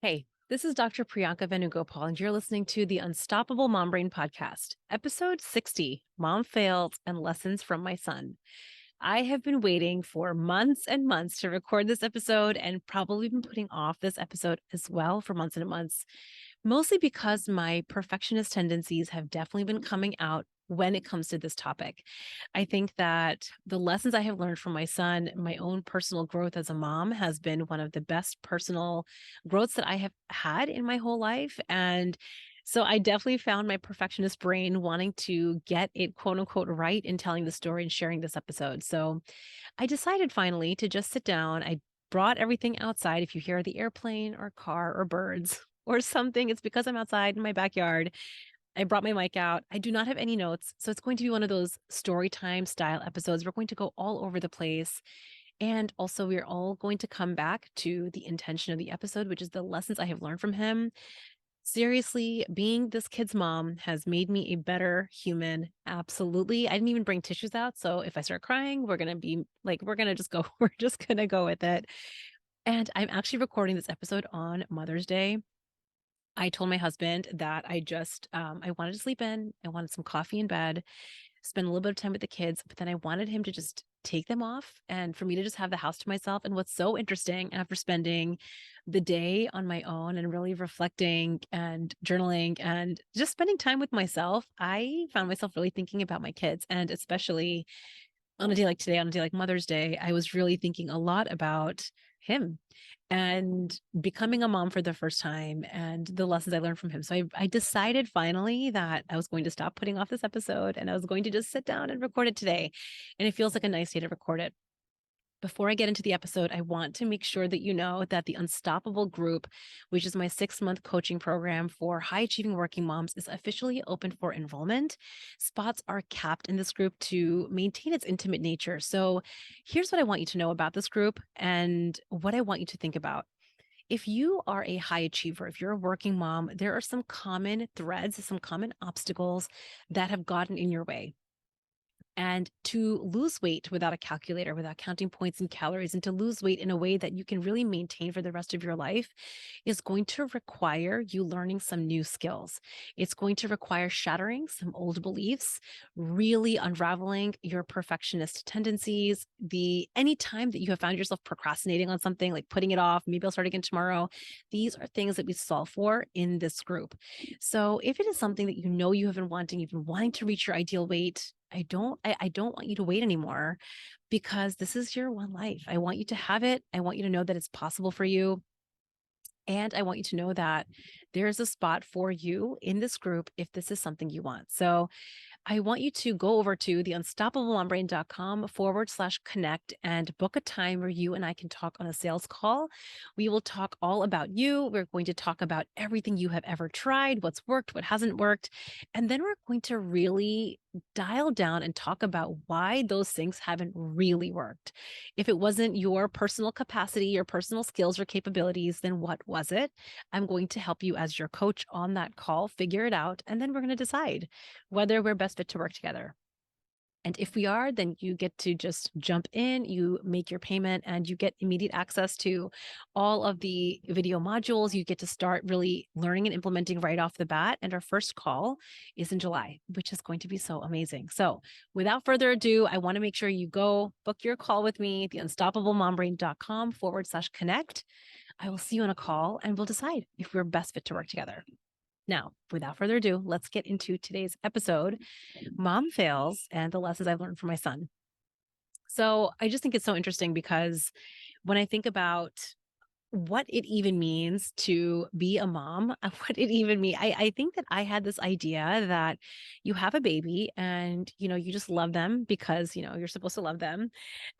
Hey, this is Dr. Priyanka Venugopal, and you're listening to the Unstoppable Mom Brain Podcast, episode 60 Mom Fails and Lessons from My Son. I have been waiting for months and months to record this episode and probably been putting off this episode as well for months and months, mostly because my perfectionist tendencies have definitely been coming out when it comes to this topic. I think that the lessons I have learned from my son, my own personal growth as a mom, has been one of the best personal growths that I have had in my whole life. And so I definitely found my perfectionist brain wanting to get it quote unquote right in telling the story and sharing this episode. So I decided finally to just sit down. I brought everything outside. If you hear the airplane or car or birds or something, it's because I'm outside in my backyard. I brought my mic out. I do not have any notes. So it's going to be one of those story time style episodes. We're going to go all over the place. And also, we're all going to come back to the intention of the episode, which is the lessons I have learned from him. Seriously, being this kid's mom has made me a better human. Absolutely. I didn't even bring tissues out. So if I start crying, we're going to be like, we're going to just go, we're just going to go with it. And I'm actually recording this episode on Mother's Day. I told my husband that I wanted to sleep in. I wanted some coffee in bed, spend a little bit of time with the kids, but then I wanted him to just take them off and for me to just have the house to myself. And what's so interesting after spending the day on my own and really reflecting and journaling and just spending time with myself, I found myself really thinking about my kids. And especially on a day like today, on a day like Mother's Day, I was really thinking a lot about him and becoming a mom for the first time and the lessons I learned from him. So I decided finally that I was going to stop putting off this episode and I was going to just sit down and record it today. And it feels like a nice day to record it. Before I get into the episode, I want to make sure that you know that the Unstoppable Group, which is my 6 month coaching program for high achieving working moms, is officially open for enrollment. Spots are capped in this group to maintain its intimate nature. So here's what I want you to know about this group and what I want you to think about. If you are a high achiever, if you're a working mom, there are some common threads, some common obstacles that have gotten in your way. And to lose weight without a calculator, without counting points and calories, and to lose weight in a way that you can really maintain for the rest of your life is going to require you learning some new skills. It's going to require shattering some old beliefs, really unraveling your perfectionist tendencies. The anytime that you have found yourself procrastinating on something, like putting it off, maybe I'll start again tomorrow. These are things that we solve for in this group. So if it is something that you know you have been wanting, you've been wanting to reach your ideal weight, I don't want you to wait anymore because this is your one life. I want you to have it. I want you to know that it's possible for you. And I want you to know that there's a spot for you in this group if this is something you want. So I want you to go over to the unstoppablemombrain.com/connect and book a time where you and I can talk on a sales call. We will talk all about you. We're going to talk about everything you have ever tried, what's worked, what hasn't worked. And then we're going to really dial down and talk about why those things haven't really worked. If it wasn't your personal capacity, your personal skills or capabilities, then what was it? I'm going to help you as your coach on that call, figure it out, and then we're going to decide whether we're best fit to work together. And if we are, then you get to just jump in, you make your payment, and you get immediate access to all of the video modules. You get to start really learning and implementing right off the bat. And our first call is in July, which is going to be so amazing. So without further ado, I want to make sure you go book your call with me, the unstoppablemombrain.com/connect. I will see you on a call and we'll decide if we're best fit to work together. Now, without further ado, let's get into today's episode, Mom Fails and the Lessons I've Learned from My Son. So I just think it's so interesting because when I think about what it even means to be a mom, what it even mean. I think that I had this idea that you have a baby and, you just love them because, you're supposed to love them.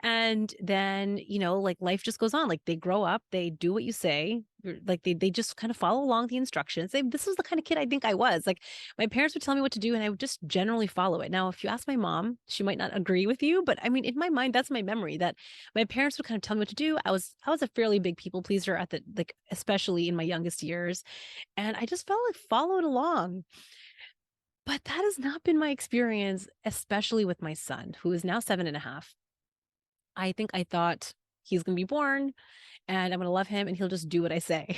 And then, like life just goes on. Like they grow up, they do what you say. Like they just kind of follow along the instructions. This is the kind of kid I think I was. Like my parents would tell me what to do and I would just generally follow it. Now, if you ask my mom, she might not agree with you, but I mean, in my mind, that's my memory that my parents would kind of tell me what to do. I was a fairly big people pleaser at the like especially in my youngest years, and I just felt like followed along. But that has not been my experience, especially with my son, who is now 7.5. I think I thought he's gonna be born and I'm gonna love him and he'll just do what I say.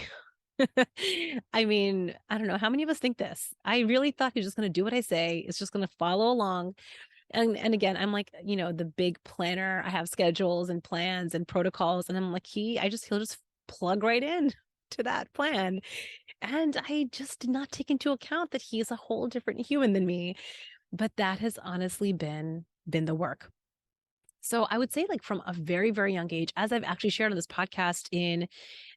I mean, I don't know how many of us think this. I really thought he was just going to do what I say. It's just going to follow along. And again, I'm like, the big planner. I have schedules and plans and protocols, and I'm like, he'll just plug right in to that plan. And I just did not take into account that he's a whole different human than me. But that has honestly been the work. So I would say like from a very, very young age, as I've actually shared on this podcast in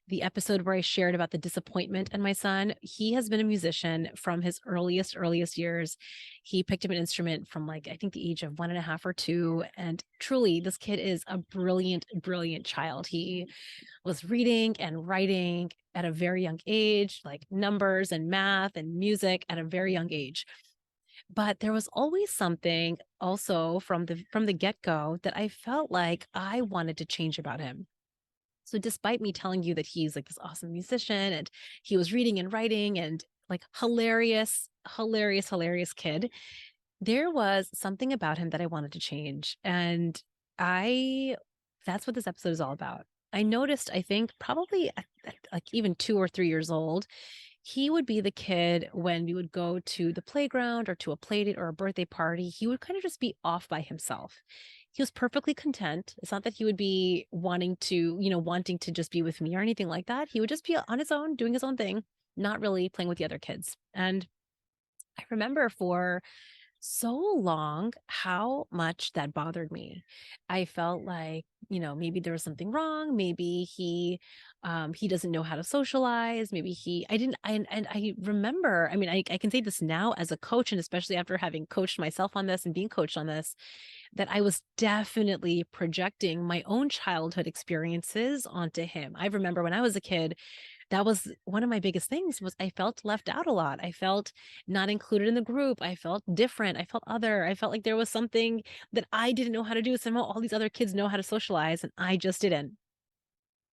the episode where I shared about the disappointment in my son, he has been a musician from his earliest years. He picked up an instrument from like, I think the age of 1.5 or 2. And truly, this kid is a brilliant, brilliant child. He was reading and writing at a very young age, like numbers and math and music at a very young age. But there was always something also from the get-go that I felt like I wanted to change about him. So despite me telling you that he's like this awesome musician and he was reading and writing and like hilarious, hilarious, hilarious kid, there was something about him that I wanted to change. And I that's what this episode is all about. I noticed, I think probably at like even 2 or 3 years old, he would be the kid when we would go to the playground or to a play date or a birthday party. He would kind of just be off by himself. He was perfectly content. It's not that he would be wanting to just be with me or anything like that. He would just be on his own, doing his own thing, not really playing with the other kids. And I remember for so long how much that bothered me. I felt like, maybe there was something wrong. Maybe he doesn't know how to socialize. Maybe I didn't, and I remember, I mean, I can say this now as a coach, and especially after having coached myself on this and being coached on this, that I was definitely projecting my own childhood experiences onto him. I remember when I was a kid, that was one of my biggest things was I felt left out a lot. I felt not included in the group. I felt different. I felt other. I felt like there was something that I didn't know how to do. Somehow all these other kids know how to socialize and I just didn't.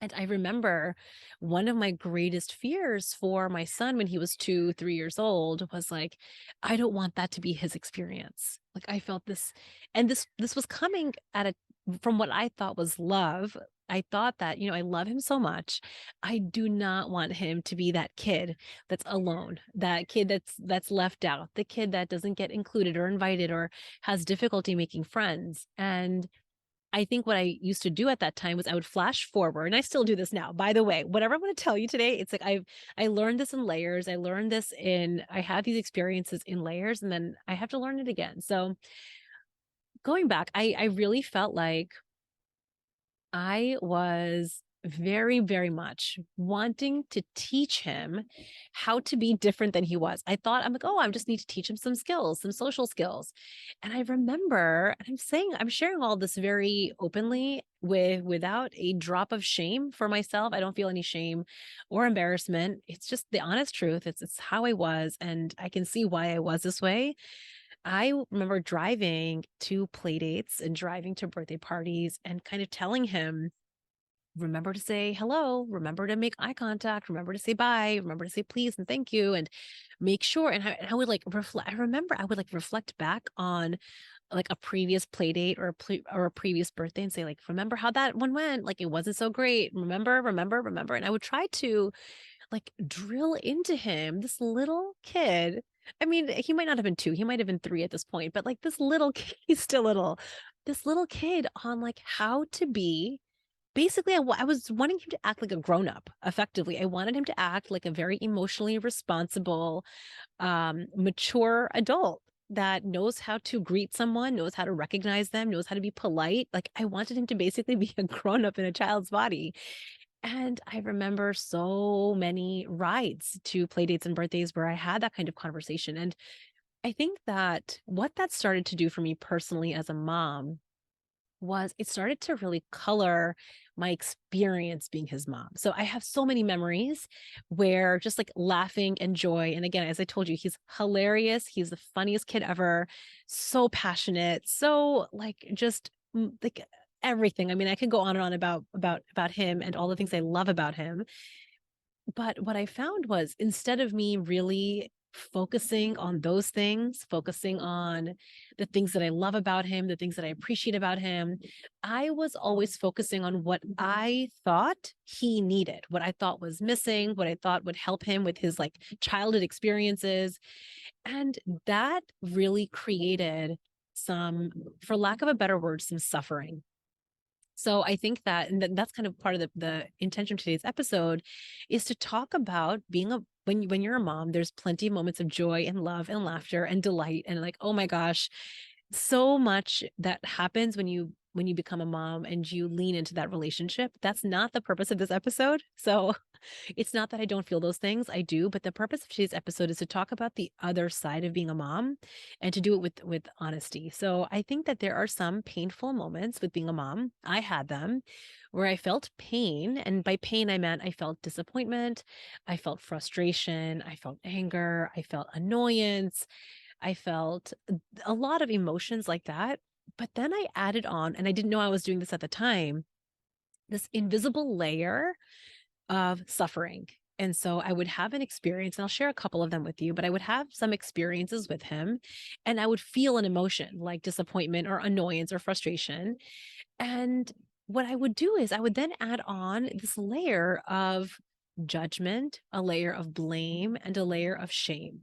And I remember one of my greatest fears for my son when he was 2, 3 years old was like, I don't want that to be his experience. Like I felt this, and this was coming at a from what I thought was love. I thought that, I love him so much. I do not want him to be that kid that's alone, that kid that's left out, the kid that doesn't get included or invited or has difficulty making friends. And I think what I used to do at that time was I would flash forward, and I still do this now. By the way, whatever I'm going to tell you today, it's like I learned this in layers. I have these experiences in layers, and then I have to learn it again. So going back, I really felt like I was very, very much wanting to teach him how to be different than he was. I'm like, oh, I just need to teach him some skills, some social skills. And I remember, and I'm sharing all this very openly without a drop of shame for myself. I don't feel any shame or embarrassment. It's just the honest truth. It's how I was, and I can see why I was this way. Remember driving to play dates and driving to birthday parties and kind of telling him, remember to say hello, remember to make eye contact, remember to say bye, remember to say please and thank you, and make sure. And I would like reflect. I remember I would like reflect back on like a previous play date or a previous birthday and say like, remember how that one went? Like it wasn't so great. Remember. And I would try to like drill into him, this little kid. I mean, he might not have been 2, he might have been 3 at this point, but like this little kid, he's still little. This little kid on like how to be basically I was wanting him to act like a grown up effectively. I wanted him to act like a very emotionally responsible, mature adult that knows how to greet someone, knows how to recognize them, knows how to be polite. Like I wanted him to basically be a grown up in a child's body. And I remember so many rides to play dates and birthdays where I had that kind of conversation. And I think that what that started to do for me personally as a mom was it started to really color my experience being his mom. So I have so many memories where just like laughing and joy. And again, as I told you, he's hilarious. He's the funniest kid ever. So passionate. So like just like everything. I mean, I could go on and on about him and all the things I love about him. But what I found was instead of me really focusing on those things, focusing on the things that I love about him, the things that I appreciate about him. I was always focusing on what I thought he needed, what I thought was missing, what I thought would help him with his like childhood experiences. And that really created some, for lack of a better word, some suffering. So I think that, and that's kind of part of the intention of today's episode, is to talk about being a when you're a mom, there's plenty of moments of joy and love and laughter and delight and like, oh my gosh, so much that happens when you become a mom and you lean into that relationship. That's not the purpose of this episode. So it's not that I don't feel those things. I do, but the purpose of today's episode is to talk about the other side of being a mom and to do it with honesty. So I think that there are some painful moments with being a mom. I had them where I felt pain, and by pain I meant I felt disappointment, I felt frustration, I felt anger, I felt annoyance, I felt a lot of emotions like that. But then I added on, and I didn't know I was doing this at the time, this invisible layer of suffering. And so I would have an experience, and I'll share a couple of them with you, but I would have some experiences with him and I would feel an emotion like disappointment or annoyance or frustration. And what I would do is I would then add on this layer of judgment, a layer of blame, and a layer of shame.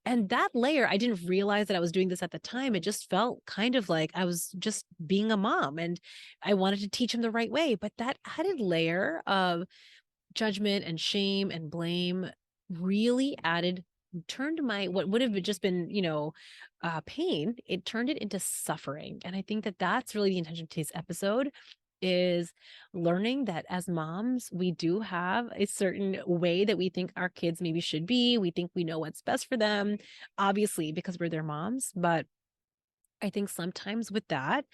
And that layer, I didn't realize that I was doing this at the time. It just felt kind of like I was just being a mom and I wanted to teach him the right way. But that added layer of judgment and shame and blame really added turned my what would have just been pain, it turned it into suffering. And I think that that's really the intention of today's episode, is learning that as moms we do have a certain way that we think our kids maybe should be. We think we know what's best for them, obviously because we're their moms, but I think sometimes with that,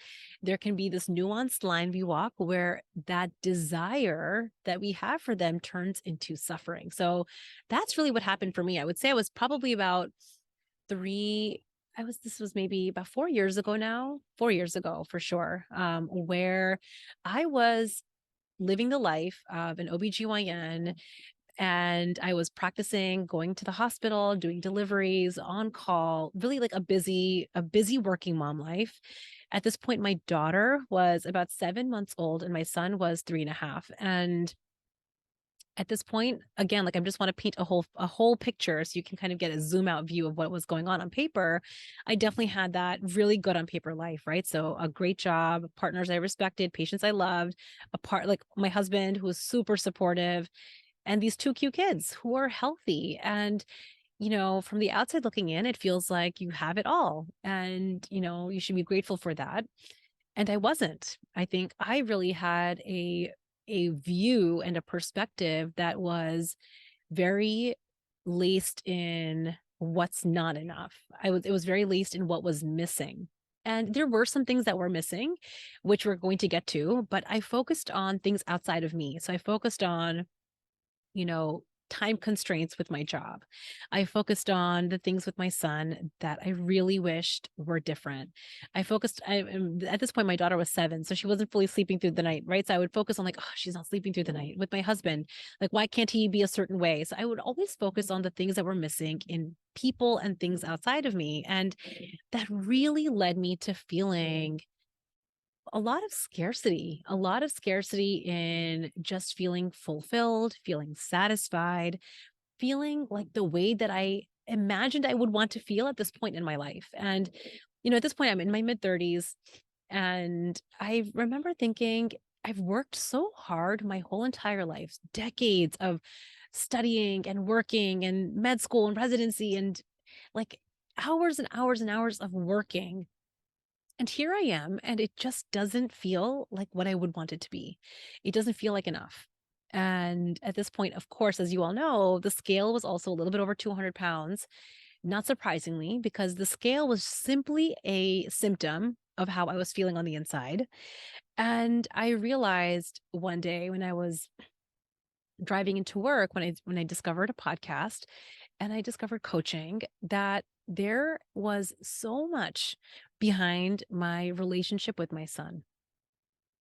there can be this nuanced line we walk where that desire that we have for them turns into suffering. So that's really what happened for me. I would say I was probably about this was maybe about 4 years ago now, 4 years ago for sure, where I was living the life of an OBGYN, and I was practicing going to the hospital, doing deliveries, on call, really like a busy working mom life. At this point, my daughter was about 7 months old and my son was 3.5. And at this point, again, like I just want to paint a whole picture so you can kind of get a zoom out view of what was going on paper. I definitely had that really good on paper life, right? So a great job, partners I respected, patients I loved, like my husband who was super supportive, and these two cute kids who are healthy. And, from the outside looking in, it feels like you have it all. And, you should be grateful for that. And I wasn't. I think I really had a view and a perspective that was very laced in what's not enough. It was very laced in what was missing. And there were some things that were missing, which we're going to get to, but I focused on things outside of me. So I focused on you know, time constraints with my job. I focused on the things with my son that I really wished were different. At this point, my daughter was 7, so she wasn't fully sleeping through the night, right? So I would focus on like, oh, she's not sleeping through the night. With my husband, like, why can't he be a certain way? So I would always focus on the things that were missing in people and things outside of me. And that really led me to feeling a lot of scarcity in just feeling fulfilled, feeling satisfied, feeling like the way that I imagined I would want to feel at this point in my life. And, at this point, I'm in my mid 30s. And I remember thinking, I've worked so hard my whole entire life, decades of studying and working and med school and residency and like hours and hours and hours of working, and here I am, and it just doesn't feel like what I would want it to be. It doesn't feel like enough. And at this point, of course, as you all know, the scale was also a little bit over 200 pounds, not surprisingly, because the scale was simply a symptom of how I was feeling on the inside. And I realized one day when I was driving into work, when I discovered a podcast and I discovered coaching, that there was so much behind my relationship with my son.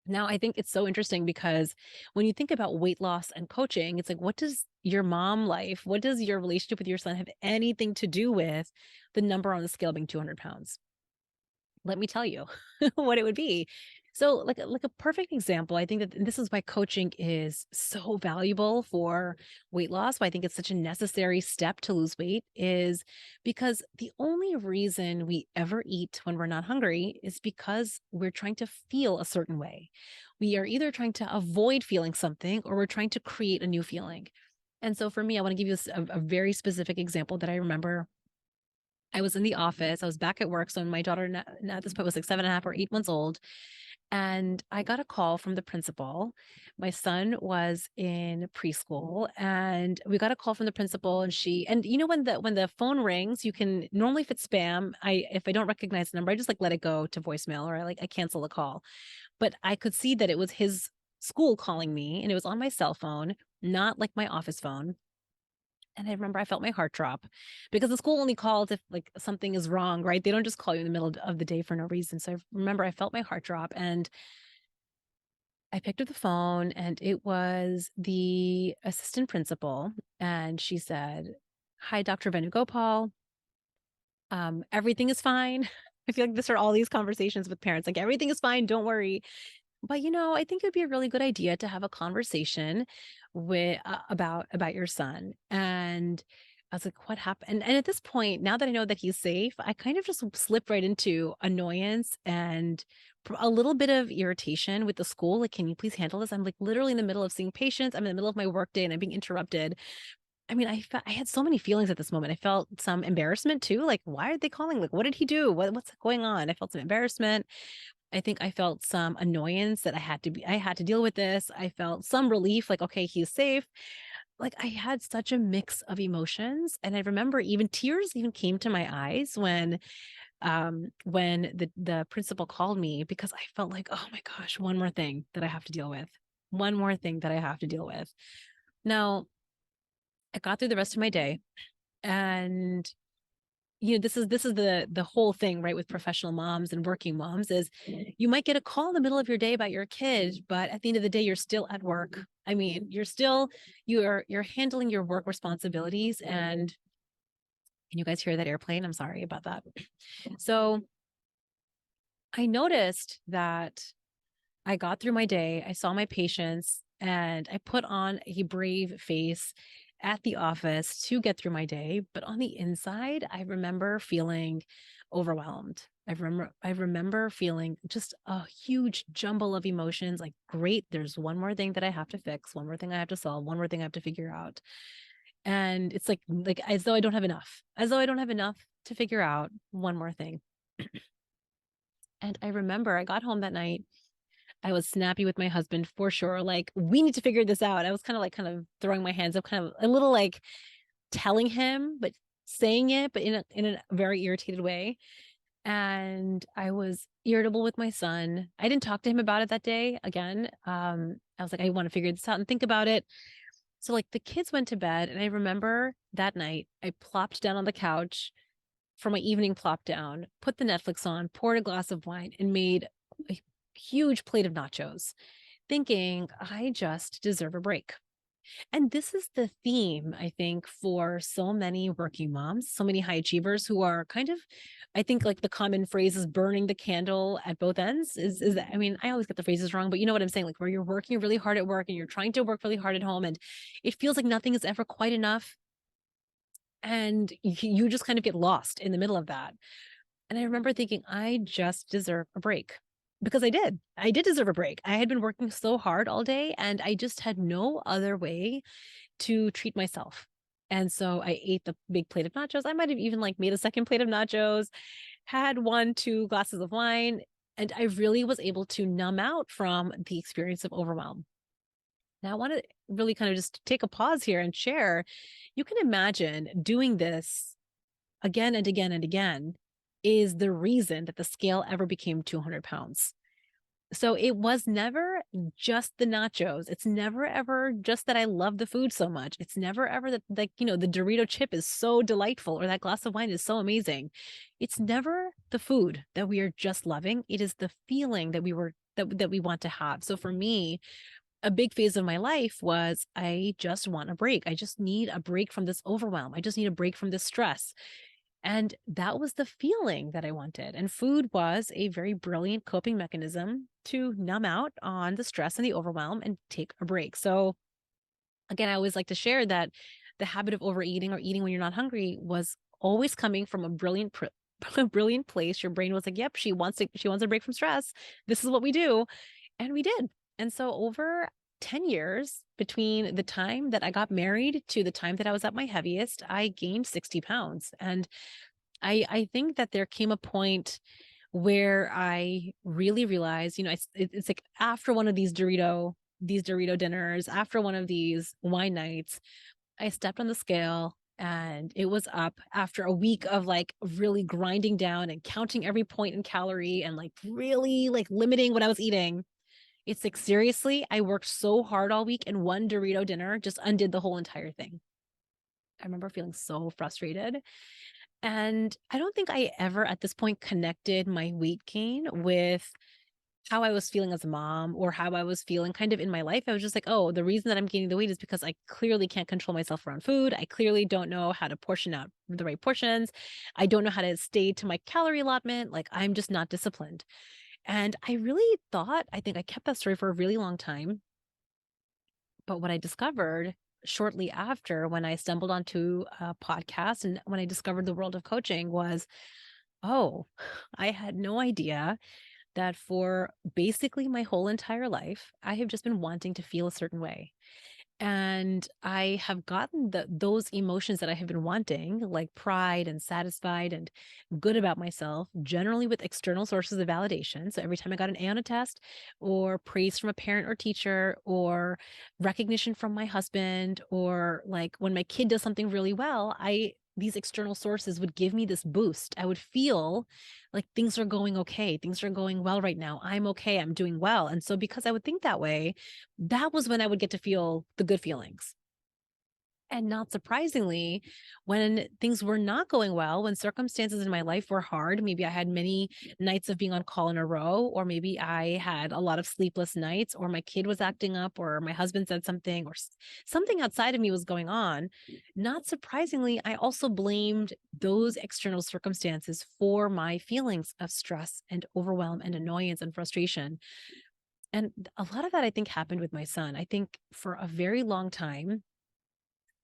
Now, I think it's so interesting because when you think about weight loss and coaching, it's like, what does your mom life, what does your relationship with your son have anything to do with the number on the scale being 200 pounds? Let me tell you what it would be. So like a perfect example, I think that this is why coaching is so valuable for weight loss, why I think it's such a necessary step to lose weight is because the only reason we ever eat when we're not hungry is because we're trying to feel a certain way. We are either trying to avoid feeling something or we're trying to create a new feeling. And so for me, I want to give you a very specific example that I remember. I was in the office. I was back at work. So my daughter at this point was like 7.5 or 8 months old. And I got a call from the principal. My son was in preschool and we got a call from the principal and you know when the phone rings, you can normally if it's spam, if I don't recognize the number, I just like let it go to voicemail or I cancel the call. But I could see that it was his school calling me and it was on my cell phone, not like my office phone. And I remember I felt my heart drop because the school only calls if like something is wrong, right? They don't just call you in the middle of the day for no reason. So I remember I felt my heart drop and I picked up the phone and it was the assistant principal. And she said, "Hi, Dr. Venugopal. Everything is fine." I feel like this are all these conversations with parents. Like everything is fine. Don't worry. But, I think it'd be a really good idea to have a conversation about your son. And I was like, what happened? And at this point, now that I know that he's safe, I kind of just slipped right into annoyance and a little bit of irritation with the school. Like, can you please handle this? I'm like literally in the middle of seeing patients. I'm in the middle of my workday and I'm being interrupted. I mean, I had so many feelings at this moment. I felt some embarrassment too. Like, why are they calling? Like, what did he do? What's going on? I felt some embarrassment. I think I felt some annoyance that I had to deal with this. I felt some relief, like, okay, he's safe. Like I had such a mix of emotions. And I remember even tears even came to my eyes when the principal called me because I felt like, oh my gosh, one more thing that I have to deal with. One more thing that I have to deal with. Now, I got through the rest of my day and this is the whole thing, right, with professional moms and working moms is you might get a call in the middle of your day about your kid, but at the end of the day, you're still at work. I mean, you're handling your work responsibilities. And can you guys hear that airplane? I'm sorry about that. So I noticed that I got through my day, I saw my patients, and I put on a brave face at the office to get through my day. But on the inside, I remember feeling overwhelmed. I remember feeling just a huge jumble of emotions like, great, there's one more thing that I have to fix, one more thing I have to solve, one more thing I have to figure out. And it's like as though I don't have enough, as though I don't have enough to figure out one more thing. And I remember I got home that night. I was snappy with my husband for sure. Like, we need to figure this out. I was kind of throwing my hands up, kind of a little like telling him, but saying it, but in a very irritated way. And I was irritable with my son. I didn't talk to him about it that day again. I was like, I want to figure this out and think about it. So like the kids went to bed, and I remember that night I plopped down on the couch for my evening plop down, put the Netflix on, poured a glass of wine, and made a huge plate of nachos, thinking I just deserve a break. And this is the theme, I think, for so many working moms, so many high achievers who are kind of, I think like the common phrase is burning the candle at both ends. Is that, I mean, I always get the phrases wrong, but you know what I'm saying? Like where you're working really hard at work and you're trying to work really hard at home and it feels like nothing is ever quite enough. And you just kind of get lost in the middle of that. And I remember thinking, I just deserve a break because I did. I did deserve a break. I had been working so hard all day and I just had no other way to treat myself. And so I ate the big plate of nachos. I might have even like made a second plate of nachos, had 2 glasses of wine, and I really was able to numb out from the experience of overwhelm. Now, I want to really kind of just take a pause here and share. You can imagine doing this again and again and again is the reason that the scale ever became 200 pounds. So it was never just the nachos. It's never ever just that I love the food so much. It's never ever that, like, the Dorito chip is so delightful or that glass of wine is so amazing. It's never the food that we are just loving. It is the feeling that we want to have. So for me, a big phase of my life was I just want a break. I just need a break from this overwhelm. I just need a break from this stress. And that was the feeling that I wanted. And food was a very brilliant coping mechanism to numb out on the stress and the overwhelm and take a break. So, again, I always like to share that the habit of overeating or eating when you're not hungry was always coming from a a brilliant place. Your brain was like, "Yep, she wants a break from stress. This is what we do." And we did. And so over 10 years between the time that I got married to the time that I was at my heaviest, I gained 60 pounds. And I think that there came a point where I really realized, it's like after one of these Dorito dinners, after one of these wine nights, I stepped on the scale and it was up after a week of like really grinding down and counting every point in calorie and like really like limiting what I was eating. It's like seriously, I worked so hard all week and one Dorito dinner just undid the whole entire thing. I remember feeling so frustrated. And I don't think I ever at this point connected my weight gain with how I was feeling as a mom or how I was feeling kind of in my life. I was just like, oh, the reason that I'm gaining the weight is because I clearly can't control myself around food. I clearly don't know how to portion out the right portions. I don't know how to stay to my calorie allotment. Like I'm just not disciplined. And I really thought, I think I kept that story for a really long time. But what I discovered shortly after when I stumbled onto a podcast and when I discovered the world of coaching was, oh, I had no idea that for basically my whole entire life, I have just been wanting to feel a certain way. And I have gotten those emotions that I have been wanting, like pride and satisfied and good about myself, generally with external sources of validation. So every time I got an A on a test, or praise from a parent or teacher, or recognition from my husband, or like when my kid does something really well, these external sources would give me this boost. I would feel like things are going okay. Things are going well right now. I'm okay. I'm doing well. And so because I would think that way, that was when I would get to feel the good feelings. And not surprisingly, when things were not going well, when circumstances in my life were hard, maybe I had many nights of being on call in a row, or maybe I had a lot of sleepless nights, or my kid was acting up, or my husband said something, or something outside of me was going on. Not surprisingly, I also blamed those external circumstances for my feelings of stress and overwhelm and annoyance and frustration. And a lot of that I think happened with my son. I think for a very long time,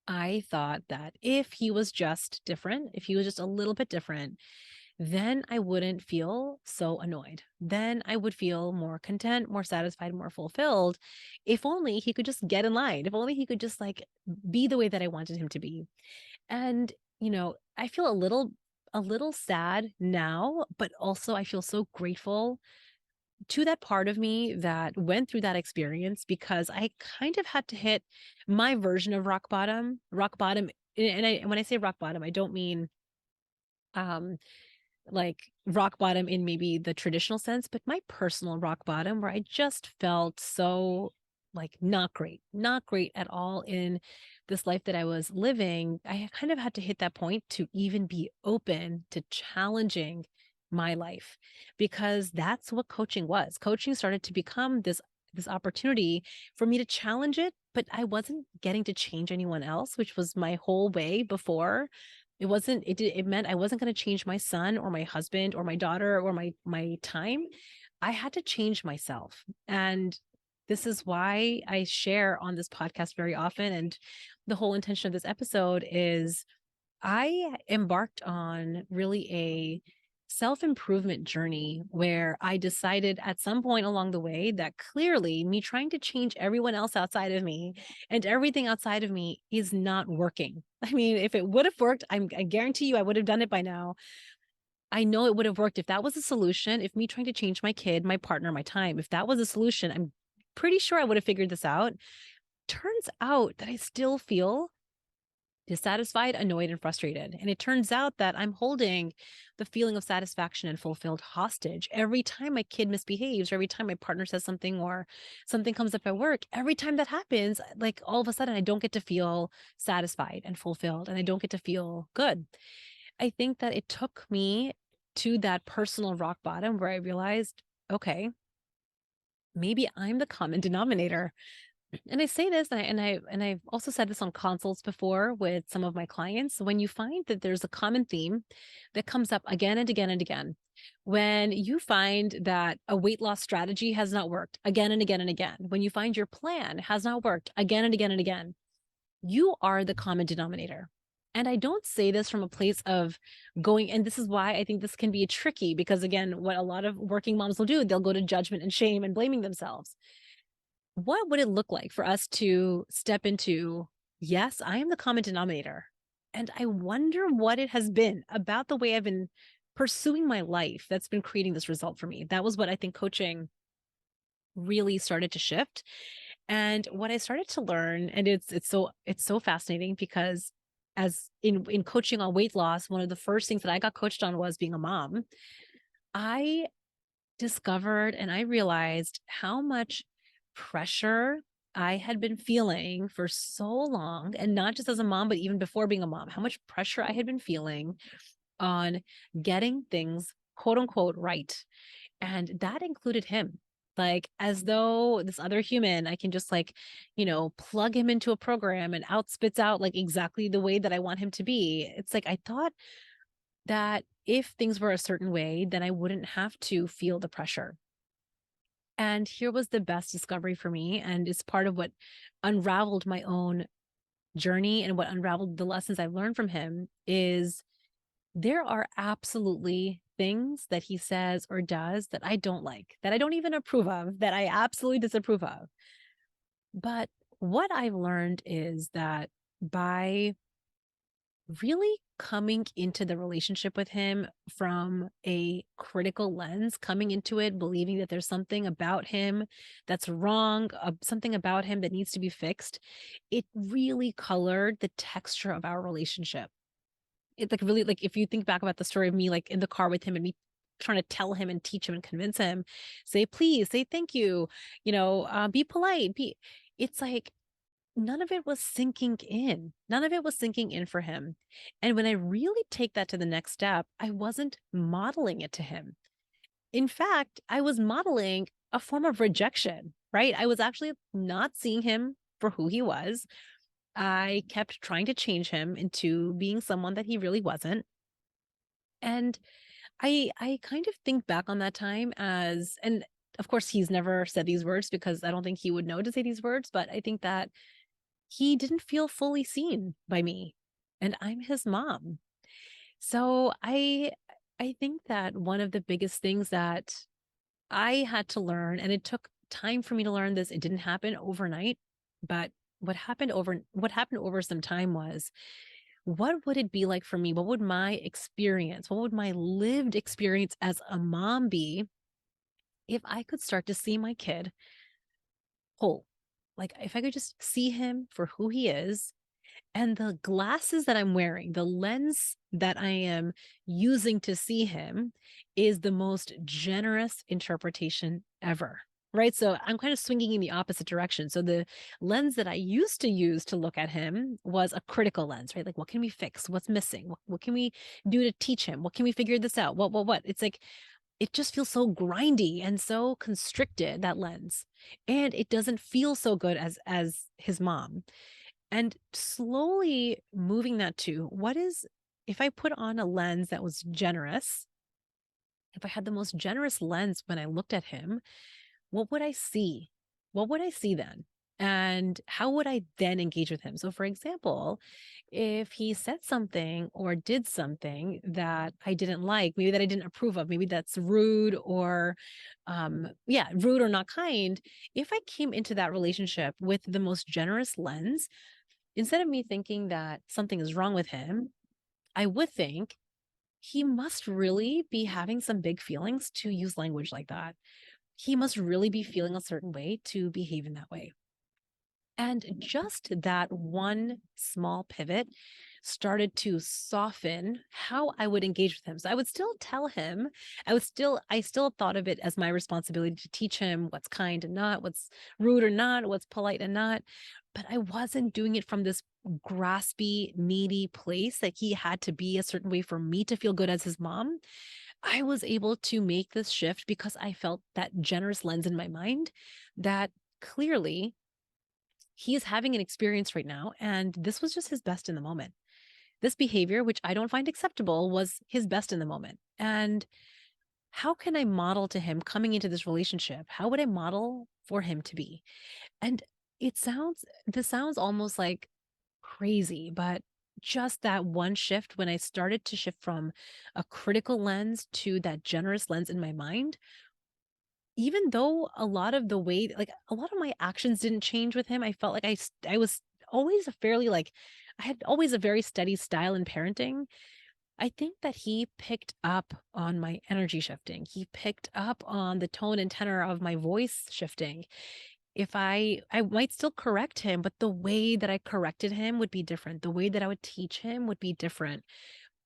I thought that if he was just different, if he was just a little bit different, then I wouldn't feel so annoyed. Then I would feel more content, more satisfied, more fulfilled. If only he could just get in line, if only he could just like be the way that I wanted him to be. And, I feel a little sad now, but also I feel so grateful to that part of me that went through that experience because I kind of had to hit my version of rock bottom. Rock bottom, when I say rock bottom, I don't mean um like rock bottom in maybe the traditional sense, but my personal rock bottom where I just felt so like not great at all in this life that I was living. I kind of had to hit that point to even be open to challenging my life because that's what coaching was. Coaching started to become this opportunity for me to challenge it, but I wasn't getting to change anyone else, which was my whole way before. It meant I wasn't gonna change my son or my husband or my daughter or my time. I had to change myself. And this is why I share on this podcast very often. And the whole intention of this episode is I embarked on really a self-improvement journey where I decided at some point along the way that clearly me trying to change everyone else outside of me and everything outside of me is not working. I mean, if it would have worked, I guarantee you I would have done it by now. I know it would have worked if that was a solution. If me trying to change my kid, my partner, my time, if that was a solution, I'm pretty sure I would have figured this out. Turns out that I still feel dissatisfied, annoyed, and frustrated. And it turns out that I'm holding the feeling of satisfaction and fulfilled hostage. Every time my kid misbehaves, or every time my partner says something or something comes up at work, every time that happens, like all of a sudden, I don't get to feel satisfied and fulfilled, and I don't get to feel good. I think that it took me to that personal rock bottom where I realized, okay, maybe I'm the common denominator. And I say this, and I've also said this on consults before with some of my clients. When you find that there's a common theme that comes up again and again and again, when you find that a weight loss strategy has not worked again and again and again, when you find your plan has not worked again and again and again, you are the common denominator. And I don't say this from a place of going, and this is why I think this can be tricky because, again, what a lot of working moms will do, they'll go to judgment and shame and blaming themselves. What would it look like for us to step into, yes, I am the common denominator. And I wonder what it has been about the way I've been pursuing my life that's been creating this result for me. That was what I think coaching really started to shift. And what I started to learn, and it's so fascinating because as in coaching on weight loss, one of the first things that I got coached on was being a mom. I discovered and I realized how much pressure I had been feeling for so long, and not just as a mom, but even before being a mom, how much pressure I had been feeling on getting things quote unquote right. And that included him. Like, as though this other human, I can just like, plug him into a program and out spits out like exactly the way that I want him to be. It's like I thought that if things were a certain way, then I wouldn't have to feel the pressure. And here was the best discovery for me. And it's part of what unraveled my own journey and what unraveled the lessons I've learned from him is there are absolutely things that he says or does that I don't like, that I don't even approve of, that I absolutely disapprove of. But what I've learned is that by really coming into the relationship with him from a critical lens, coming into it, believing that there's something about him that's wrong, something about him that needs to be fixed, it really colored the texture of our relationship. It like really, like if you think back about the story of me, like in the car with him and me trying to tell him and teach him and convince him, say please, say thank you, be polite, it's like none of it was sinking in. None of it was sinking in for him. And when I really take that to the next step, I wasn't modeling it to him. In fact, I was modeling a form of rejection, right? I was actually not seeing him for who he was. I kept trying to change him into being someone that he really wasn't. And I kind of think back on that time as, and of course he's never said these words because I don't think he would know to say these words, but I think that he didn't feel fully seen by me, and I'm his mom. So I think that one of the biggest things that I had to learn, and it took time for me to learn this, it didn't happen overnight, but what happened over some time was, what would it be like for me? What would my experience, what would my lived experience as a mom be if I could start to see my kid whole? Like if I could just see him for who he is. And the glasses that I'm wearing, the lens that I am using to see him is the most generous interpretation ever. Right. So I'm kind of swinging in the opposite direction. So the lens that I used to use to look at him was a critical lens, right? Like, what can we fix? What's missing? What can we do to teach him? What can we figure this out? What? It's like, it just feels so grindy and so constricted, that lens. And it doesn't feel so good as his mom. And slowly moving that to what is, if I put on a lens that was generous, if I had the most generous lens when I looked at him, what would I see? What would I see then? And how would I then engage with him? So, for example, if he said something or did something that I didn't like, maybe that I didn't approve of, maybe that's rude or, yeah, rude or not kind. If I came into that relationship with the most generous lens, instead of me thinking that something is wrong with him, I would think he must really be having some big feelings to use language like that. He must really be feeling a certain way to behave in that way. And just that one small pivot started to soften how I would engage with him. So I would still tell him, I still thought of it as my responsibility to teach him what's kind and not, what's rude or not, what's polite and not. But I wasn't doing it from this graspy, needy place that he had to be a certain way for me to feel good as his mom. I was able to make this shift because I felt that generous lens in my mind that clearly he is having an experience right now, and this was just his best in the moment. This behavior, which I don't find acceptable, was his best in the moment. And how can I model to him coming into this relationship? How would I model for him to be? And this sounds almost like crazy, but just that one shift when I started to shift from a critical lens to that generous lens in my mind, even though a lot of the way like, a lot of my actions didn't change with him, I felt like I was always a fairly, like I had always a very steady style in parenting. I think that he picked up on my energy shifting. He picked up on the tone and tenor of my voice shifting. If I might still correct him, but the way that I corrected him would be different. The way that I would teach him would be different.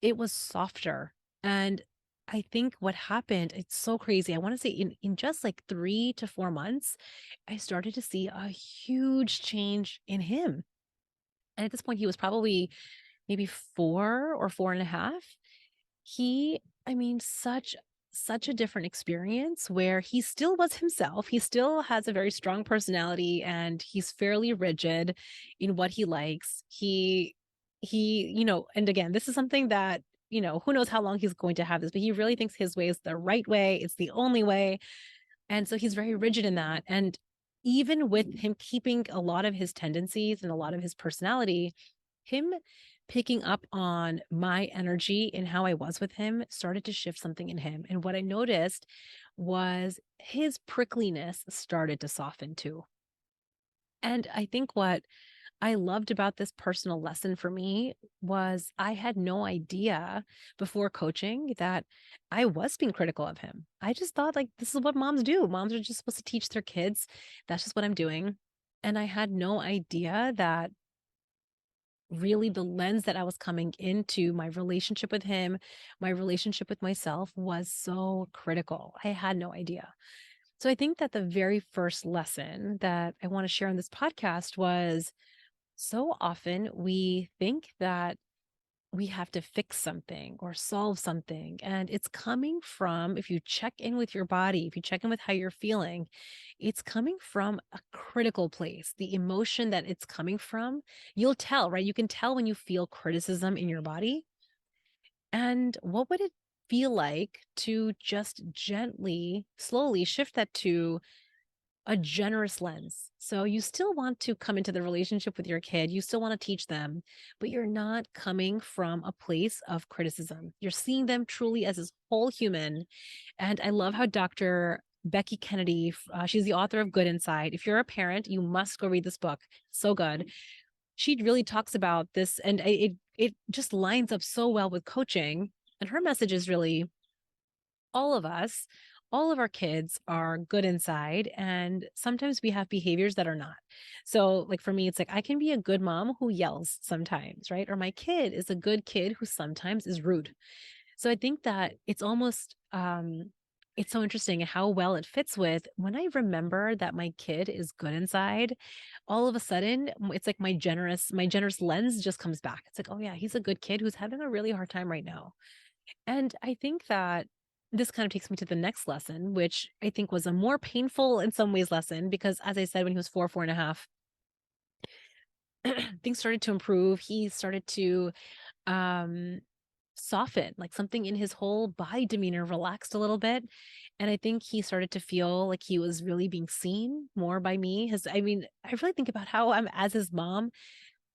It was softer. And I think what happened, it's so crazy. I want to say in just like 3 to 4 months, I started to see a huge change in him. And at this point, he was probably maybe 4 or 4.5. I mean, such a different experience where he still was himself. He still has a very strong personality and he's fairly rigid in what he likes. And again, this is something that, who knows how long he's going to have this, but he really thinks his way is the right way. It's the only way. And so he's very rigid in that. And even with him keeping a lot of his tendencies and a lot of his personality, him picking up on my energy and how I was with him started to shift something in him. And what I noticed was his prickliness started to soften too. And I think what I loved about this personal lesson for me was I had no idea before coaching that I was being critical of him. I just thought, like, this is what moms do. Moms are just supposed to teach their kids. That's just what I'm doing. And I had no idea that really the lens that I was coming into my relationship with him, my relationship with myself was so critical. I had no idea. So I think that the very first lesson that I want to share on this podcast was so often we think that we have to fix something or solve something. And it's coming from, if you check in with your body, if you check in with how you're feeling, it's coming from a critical place. The emotion that it's coming from, you'll tell, right? You can tell when you feel criticism in your body. And what would it feel like to just gently, slowly shift that to a generous lens? So you still want to come into the relationship with your kid, you still want to teach them, but you're not coming from a place of criticism. You're seeing them truly as this whole human. And I love how Dr. Becky Kennedy, she's the author of Good Inside. If you're a parent, you must go read this book. So good. She really talks about this, and it just lines up so well with coaching. And her message is really all of us, all of our kids are good inside. And sometimes we have behaviors that are not. So, like for me, it's like I can be a good mom who yells sometimes, right? Or my kid is a good kid who sometimes is rude. So I think that it's so interesting how well it fits with when I remember that my kid is good inside, all of a sudden it's like my generous lens just comes back. It's like, oh yeah, he's a good kid who's having a really hard time right now. And I think that this kind of takes me to the next lesson, which I think was a more painful in some ways lesson, because as I said, when he was 4.5, things started to improve. He started to um, soften, like something in his whole body demeanor relaxed a little bit. And I think he started to feel like he was really being seen more by me. I really think about how I'm as his mom,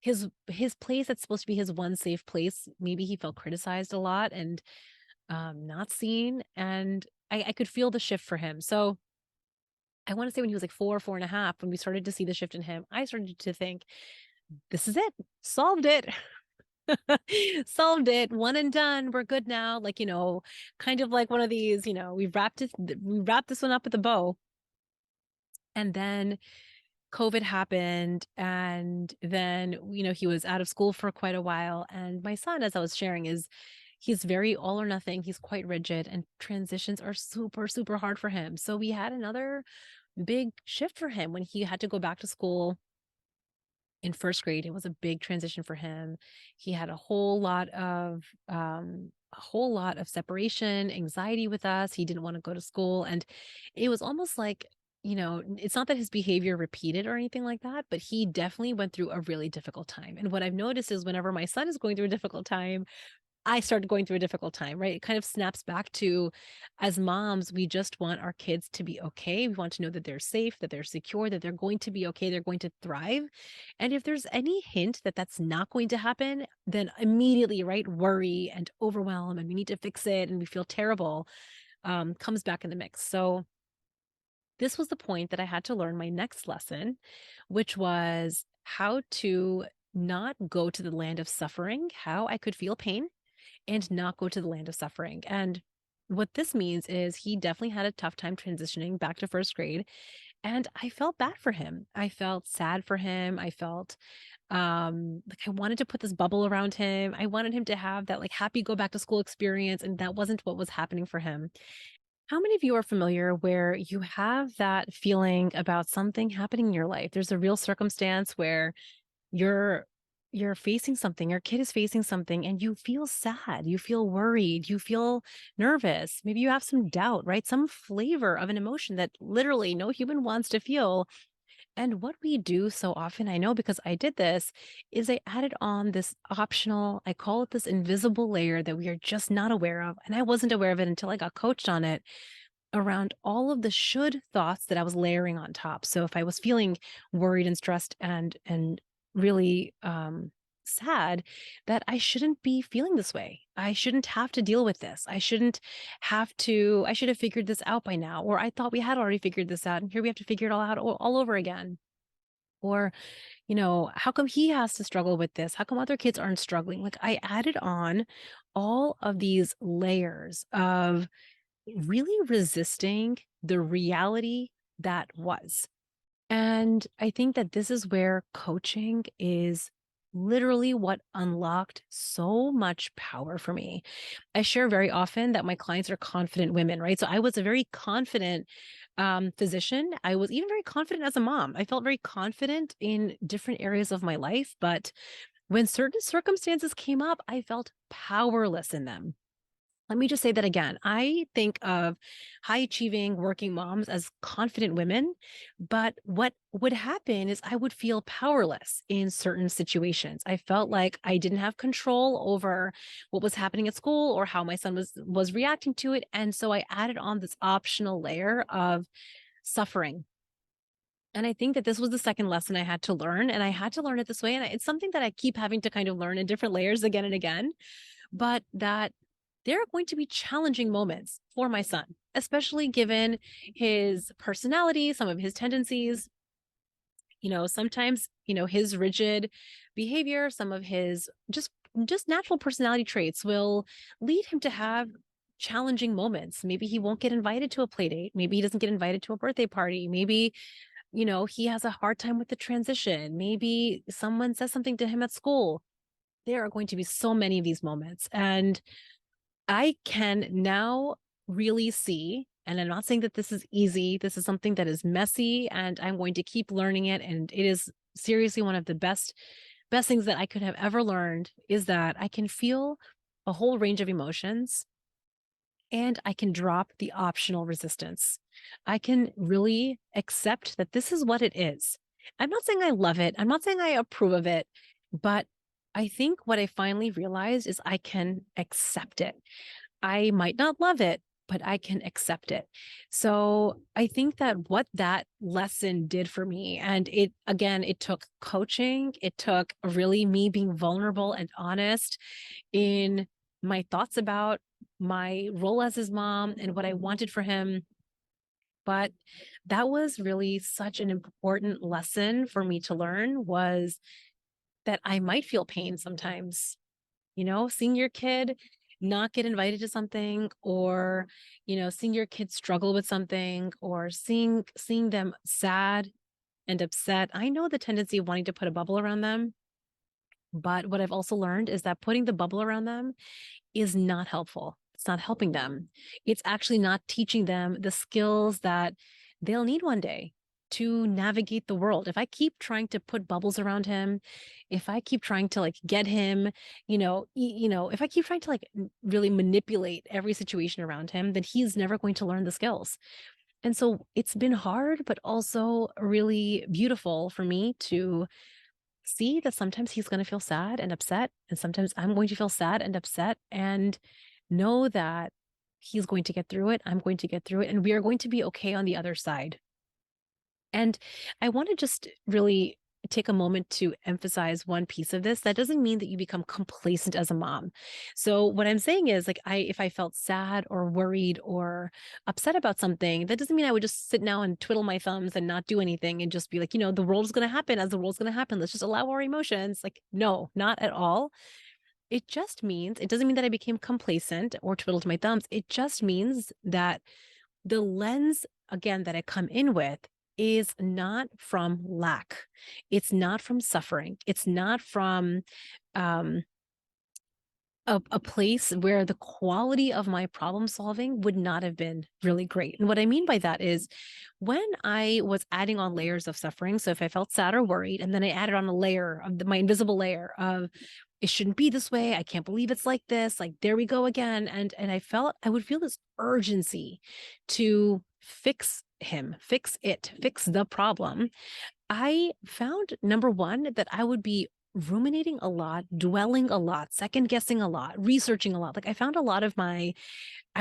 his place that's supposed to be his one safe place. Maybe he felt criticized a lot and not seen. And I could feel the shift for him. So I want to say when he was like 4.5, when we started to see the shift in him, I started to think, this is it, solved it. Solved it, one and done. We're good now. Like, kind of like one of these, we wrapped this one up with a bow. And then COVID happened, and then, he was out of school for quite a while. And my son, as I was sharing, he's very all or nothing. He's quite rigid, and transitions are super, super hard for him. So we had another big shift for him when he had to go back to school in first grade. It was a big transition for him. He had a whole lot of separation anxiety with us. He didn't want to go to school, and it was almost like, it's not that his behavior repeated or anything like that, but he definitely went through a really difficult time. And what I've noticed is whenever my son is going through a difficult time, I started going through a difficult time, right? It kind of snaps back to, as moms, we just want our kids to be okay. We want to know that they're safe, that they're secure, that they're going to be okay, they're going to thrive. And if there's any hint that that's not going to happen, then immediately, right, worry and overwhelm, and we need to fix it, and we feel terrible, comes back in the mix. So this was the point that I had to learn my next lesson, which was how to not go to the land of suffering, how I could feel pain and not go to the land of suffering. And what this means is he definitely had a tough time transitioning back to first grade. And I felt bad for him. I felt sad for him. I felt like I wanted to put this bubble around him. I wanted him to have that like happy go back to school experience. And that wasn't what was happening for him. How many of you are familiar where you have that feeling about something happening in your life? There's a real circumstance where you're you're facing something, your kid is facing something, and you feel sad, you feel worried, you feel nervous, maybe you have some doubt, right? Some flavor of an emotion that literally no human wants to feel. And what we do so often, I know because I did this, is I added on this optional, I call it this invisible layer that we are just not aware of. And I wasn't aware of it until I got coached on it, around all of the should thoughts that I was layering on top. So if I was feeling worried and stressed and really sad, that I shouldn't be feeling this way. I shouldn't have to deal with this. I should have figured this out by now. Or I thought we had already figured this out, and here we have to figure it all out all over again. Or, how come he has to struggle with this? How come other kids aren't struggling? Like I added on all of these layers of really resisting the reality that was. And I think that this is where coaching is literally what unlocked so much power for me. I share very often that my clients are confident women, right? So I was a very confident physician. I was even very confident as a mom. I felt very confident in different areas of my life. But when certain circumstances came up, I felt powerless in them. Let me just say that again. I think of high achieving working moms as confident women, but what would happen is I would feel powerless in certain situations. I felt like I didn't have control over what was happening at school or how my son was reacting to it, and so I added on this optional layer of suffering. And I think that this was the second lesson I had to learn, and I had to learn it this way, and it's something that I keep having to kind of learn in different layers again and again, but that there are going to be challenging moments for my son, especially given his personality, some of his tendencies. Sometimes, his rigid behavior, some of his just natural personality traits will lead him to have challenging moments. Maybe he won't get invited to a play date. Maybe he doesn't get invited to a birthday party. Maybe, he has a hard time with the transition. Maybe someone says something to him at school. There are going to be so many of these moments. And I can now really see, and I'm not saying that this is easy. This is something that is messy, and I'm going to keep learning it. And it is seriously one of the best things that I could have ever learned, is that I can feel a whole range of emotions, and I can drop the optional resistance. I can really accept that this is what it is. I'm not saying I love it. I'm not saying I approve of it, but I think what I finally realized is I can accept it. I might not love it, but I can accept it. So I think that what that lesson did for me, and it took coaching, it took really me being vulnerable and honest in my thoughts about my role as his mom and what I wanted for him. But that was really such an important lesson for me to learn, was that I might feel pain sometimes. Seeing your kid not get invited to something, or, seeing your kid struggle with something, or seeing them sad. and upset, I know the tendency of wanting to put a bubble around them. But what I've also learned is that putting the bubble around them is not helpful. It's not helping them. It's actually not teaching them the skills that they'll need one day to navigate the world. If I keep trying to put bubbles around him, if I keep trying to like get him, if I keep trying to like really manipulate every situation around him, then he's never going to learn the skills. And so it's been hard, but also really beautiful for me to see that sometimes he's going to feel sad and upset, and sometimes I'm going to feel sad and upset, and know that he's going to get through it. I'm going to get through it, and we are going to be okay on the other side. And I want to just really take a moment to emphasize one piece of this. That doesn't mean that you become complacent as a mom. So what I'm saying is like if I felt sad or worried or upset about something, that doesn't mean I would just sit now and twiddle my thumbs and not do anything and just be like, the world is going to happen as the world's going to happen. Let's just allow our emotions. Like, no, not at all. It just means, it doesn't mean that I became complacent or twiddled my thumbs. It just means that the lens, again, that I come in with is not from lack. It's not from suffering. It's not from um, a place where the quality of my problem solving would not have been really great. And what I mean by that is when I was adding on layers of suffering, so if I felt sad or worried, and then I added on a layer of my invisible layer of it shouldn't be this way. I can't believe it's like this. Like there we go again. And I would feel this urgency to fix him, fix it, fix the problem. I found number one that I would be ruminating a lot, dwelling a lot, second guessing a lot, researching a lot. Like I found I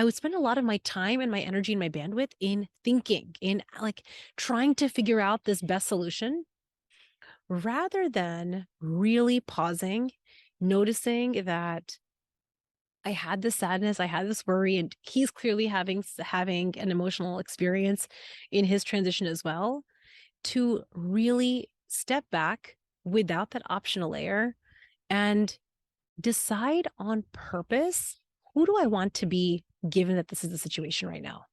would spend a lot of my time and my energy and my bandwidth in thinking, in like trying to figure out this best solution rather than really pausing, noticing that I had this sadness, I had this worry, and he's clearly having an emotional experience in his transition as well, to really step back without that optional layer and decide on purpose, who do I want to be given that this is the situation right now?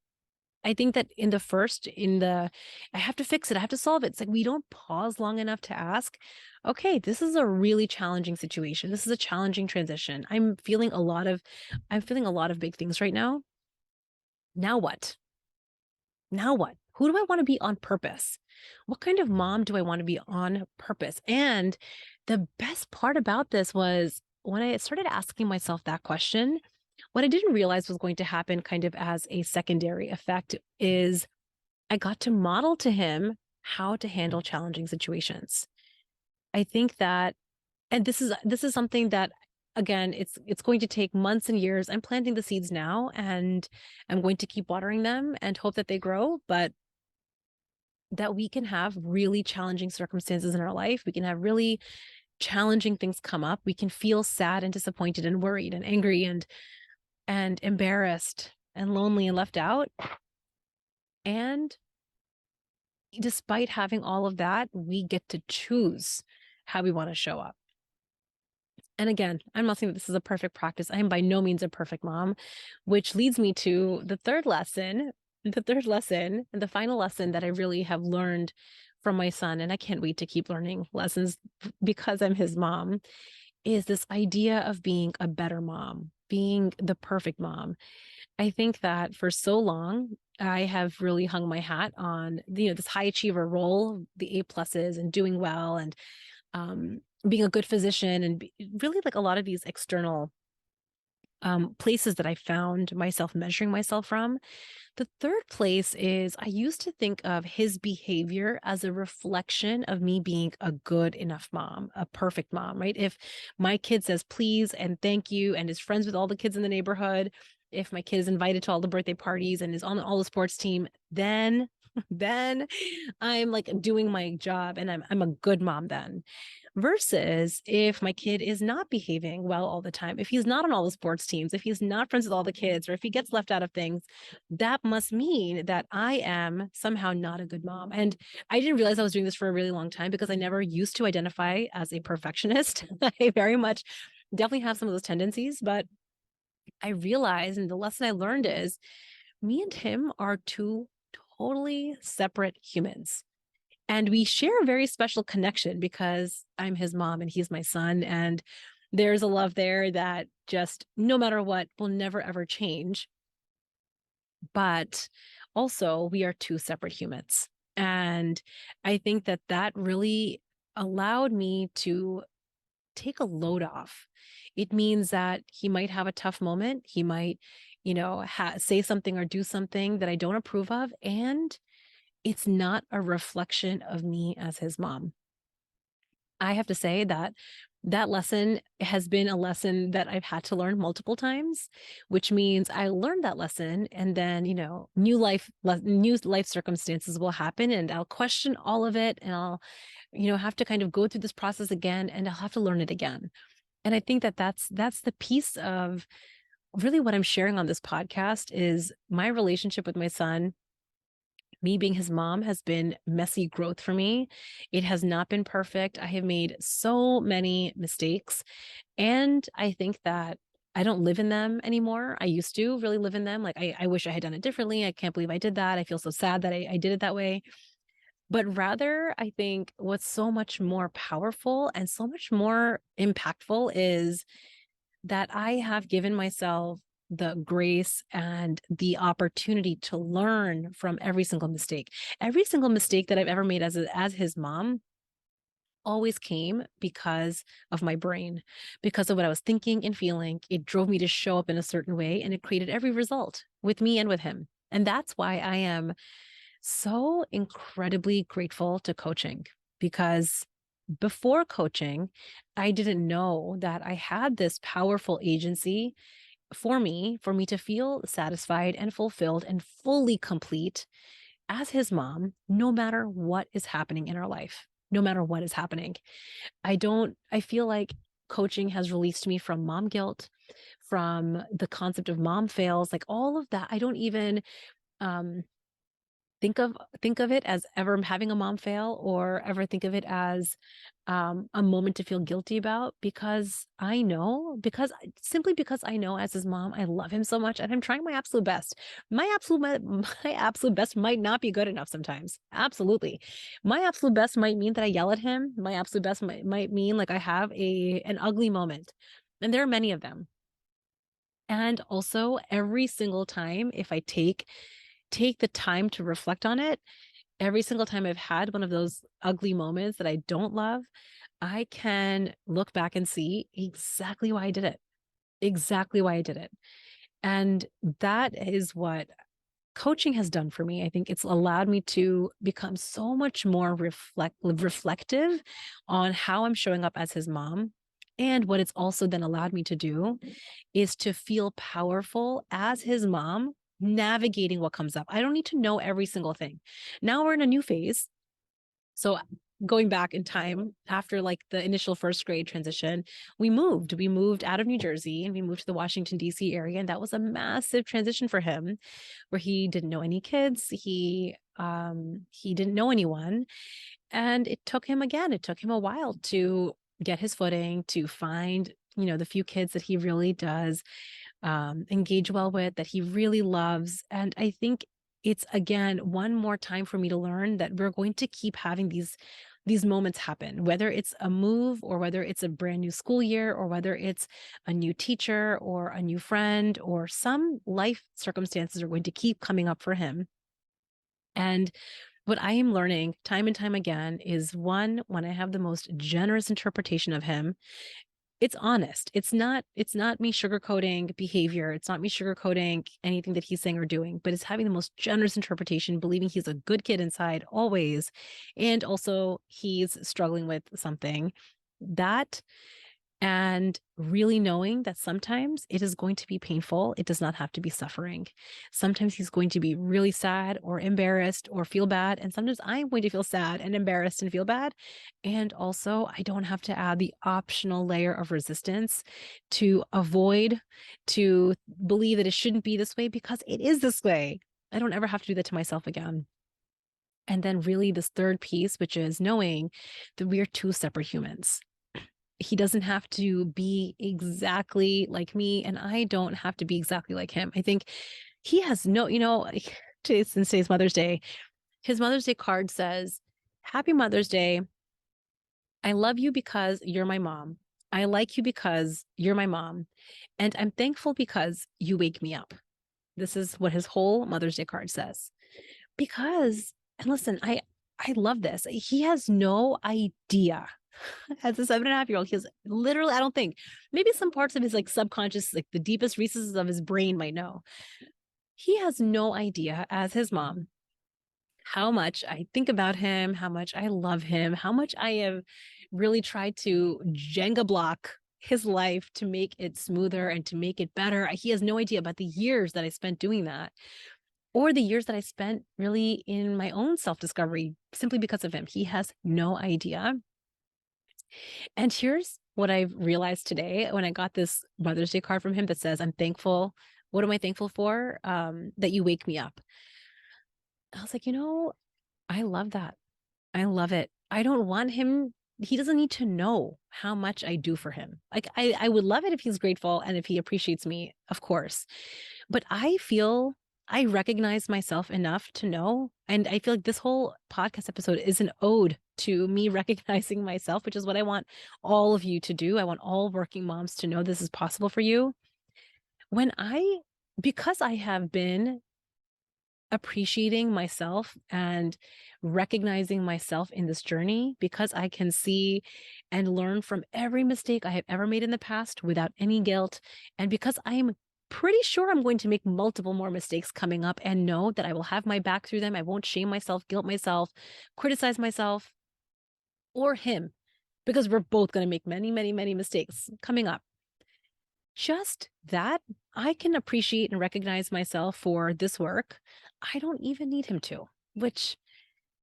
I think that I have to fix it, I have to solve it. It's like we don't pause long enough to ask, okay, this is a really challenging situation. This is a challenging transition. I'm feeling a lot of big things right now. Now what? Now what? Who do I want to be on purpose? What kind of mom do I want to be on purpose? And the best part about this was when I started asking myself that question, what I didn't realize was going to happen kind of as a secondary effect is I got to model to him how to handle challenging situations. I think that, and this is something that again, it's going to take months and years. I'm planting the seeds now and I'm going to keep watering them and hope that they grow, but that we can have really challenging circumstances in our life. We can have really challenging things come up. We can feel sad and disappointed and worried and angry and embarrassed and lonely and left out. And despite having all of that, we get to choose how we want to show up. And again, I'm not saying that this is a perfect practice. I am by no means a perfect mom, which leads me to the third lesson, and the final lesson that I really have learned from my son. And I can't wait to keep learning lessons because I'm his mom, is this idea of being a better mom, being the perfect mom. I think that for so long, I have really hung my hat on, this high achiever role, the A pluses and doing well and being a good physician and really like a lot of these external places that I found myself measuring myself from. The third place is I used to think of his behavior as a reflection of me being a good enough mom, a perfect mom, right? If my kid says please and thank you and is friends with all the kids in the neighborhood, if my kid is invited to all the birthday parties and is on all the sports team, then then I'm like doing my job and I'm a good mom then. Versus if my kid is not behaving well all the time, if he's not on all the sports teams, if he's not friends with all the kids, or if he gets left out of things, that must mean that I am somehow not a good mom. And I didn't realize I was doing this for a really long time because I never used to identify as a perfectionist. I very much definitely have some of those tendencies, but I realized, and the lesson I learned is me and him are two totally separate humans. And we share a very special connection because I'm his mom and he's my son. And there's a love there that just no matter what will never ever change. But also, we are two separate humans. And I think that that really allowed me to take a load off. It means that he might have a tough moment. He might, say something or do something that I don't approve of. And it's not a reflection of me as his mom. I have to say that that lesson has been a lesson that I've had to learn multiple times, which means I learned that lesson and then, new life circumstances will happen and I'll question all of it and I'll, have to kind of go through this process again and I'll have to learn it again. And I think that that's the piece of really what I'm sharing on this podcast is my relationship with my son. Me being his mom has been messy growth for me. It has not been perfect. I have made so many mistakes. And I think that I don't live in them anymore. I used to really live in them. Like, I wish I had done it differently. I can't believe I did that. I feel so sad that I did it that way. But rather, I think what's so much more powerful and so much more impactful is that I have given myself the grace and the opportunity to learn from every single mistake. Every single mistake that I've ever made as his mom always came because of my brain, because of what I was thinking and feeling. It drove me to show up in a certain way and it created every result with me and with him. And that's why I am so incredibly grateful to coaching because before coaching, I didn't know that I had this powerful agency for me to feel satisfied and fulfilled and fully complete as his mom, no matter what is happening in our life, no matter what is happening. I feel like coaching has released me from mom guilt, from the concept of mom fails, like all of that. I don't even, um, think of it as ever having a mom fail or ever think of it as a moment to feel guilty about because simply because I know as his mom I love him so much and I'm trying my absolute best. My absolute best might not be good enough sometimes. Absolutely. My absolute best might mean that I yell at him. My absolute best might mean like I have an ugly moment. And there are many of them. And also every single time if I take the time to reflect on it, every single time I've had one of those ugly moments that I don't love, I can look back and see exactly why I did it, exactly why I did it. And that is what coaching has done for me. I think it's allowed me to become so much more reflective on how I'm showing up as his mom. And what it's also then allowed me to do is to feel powerful as his mom, navigating what comes up. I don't need to know every single thing. Now we're in a new phase. So going back in time after like the initial first grade transition, we moved out of New Jersey and we moved to the Washington DC area. And that was a massive transition for him where he didn't know any kids. He didn't know anyone. And it took him a while to get his footing, to find, the few kids that he really does engage well with, that he really loves. And I think it's again one more time for me to learn that we're going to keep having these moments happen, whether it's a move or whether it's a brand new school year or whether it's a new teacher or a new friend or some life circumstances are going to keep coming up for him. And what I am learning time and time again is one, when I have the most generous interpretation of him, it's honest. It's not me sugarcoating behavior. It's not me sugarcoating anything that he's saying or doing, but it's having the most generous interpretation, believing he's a good kid inside always. And also he's struggling with something that and really knowing that sometimes it is going to be painful. It does not have to be suffering. Sometimes he's going to be really sad or embarrassed or feel bad. And sometimes I'm going to feel sad and embarrassed and feel bad. And also, I don't have to add the optional layer of resistance to avoid, to believe that it shouldn't be this way because it is this way. I don't ever have to do that to myself again. And then, really, this third piece, which is knowing that we are two separate humans. He doesn't have to be exactly like me, and I don't have to be exactly like him. I think he has no, since today's Mother's Day, his Mother's Day card says, Happy Mother's Day. I love you because you're my mom. I like you because you're my mom. And I'm thankful because you wake me up. This is what his whole Mother's Day card says. Because, and listen, I love this. He has no idea. As a 7.5-year-old, he has literally, I don't think, maybe some parts of his like subconscious, like the deepest recesses of his brain might know. He has no idea as his mom how much I think about him, how much I love him, how much I have really tried to Jenga block his life to make it smoother and to make it better. He has no idea about the years that I spent doing that or the years that I spent really in my own self-discovery simply because of him. He has no idea. And here's what I've realized today when I got this Mother's Day card from him that says, I'm thankful. What am I thankful for? That you wake me up. I was like, I love that. I love it. I don't want him. He doesn't need to know how much I do for him. Like I would love it if he's grateful and if he appreciates me, of course. But I feel I recognize myself enough to know. And I feel like this whole podcast episode is an ode to me recognizing myself, which is what I want all of you to do. I want all working moms to know this is possible for you. Because I have been appreciating myself and recognizing myself in this journey, because I can see and learn from every mistake I have ever made in the past without any guilt. And because I am pretty sure I'm going to make multiple more mistakes coming up and know that I will have my back through them. I won't shame myself, guilt myself, criticize myself or him, because we're both going to make many, many, many mistakes coming up. Just that, I can appreciate and recognize myself for this work. I don't even need him to, which,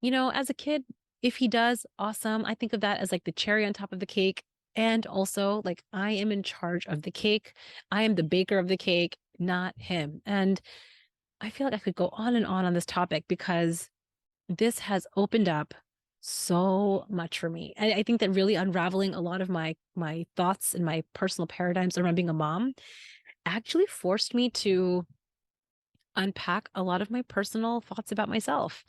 as a kid, if he does, awesome. I think of that as like the cherry on top of the cake. And also, like, I am in charge of the cake. I am the baker of the cake, not him. And I feel like I could go on and on this topic because this has opened up so much for me. I think that really unraveling a lot of my thoughts and my personal paradigms around being a mom actually forced me to unpack a lot of my personal thoughts about myself.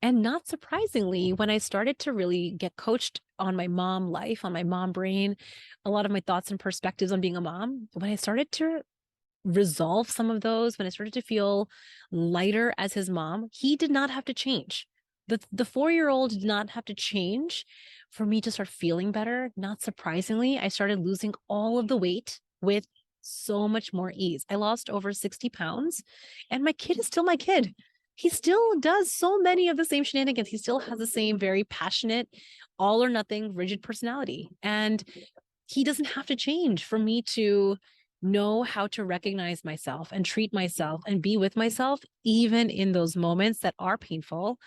And not surprisingly, when I started to really get coached on my mom life, on my mom brain, a lot of my thoughts and perspectives on being a mom, when I started to resolve some of those, when I started to feel lighter as his mom, he did not have to change. The 4-year-old did not have to change for me to start feeling better. Not surprisingly, I started losing all of the weight with so much more ease. I lost over 60 pounds, and my kid is still my kid. He still does so many of the same shenanigans. He still has the same very passionate, all or nothing, rigid personality. And he doesn't have to change for me to know how to recognize myself and treat myself and be with myself, even in those moments that are painful.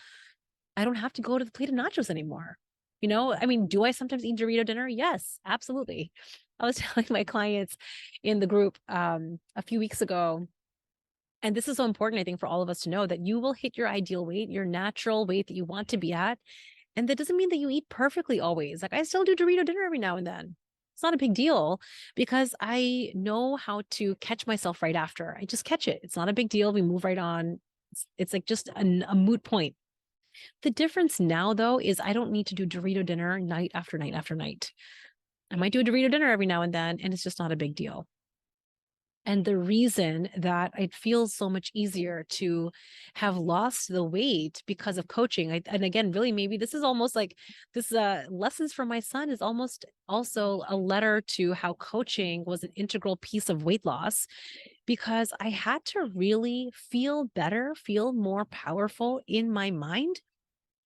I don't have to go to the plate of nachos anymore. I mean, do I sometimes eat Dorito dinner? Yes, absolutely. I was telling my clients in the group a few weeks ago, and this is so important, I think, for all of us to know that you will hit your ideal weight, your natural weight that you want to be at. And that doesn't mean that you eat perfectly always. Like I still do Dorito dinner every now and then. It's not a big deal because I know how to catch myself right after. I just catch it. It's not a big deal. We move right on. It's like just a moot point. The difference now, though, is I don't need to do Dorito dinner night after night after night. I might do a Dorito dinner every now and then, and it's just not a big deal. And the reason that it feels so much easier to have lost the weight because of coaching, and again, really, maybe this is almost like this lessons from my son is almost also a letter to how coaching was an integral piece of weight loss, because I had to really feel better, feel more powerful in my mind,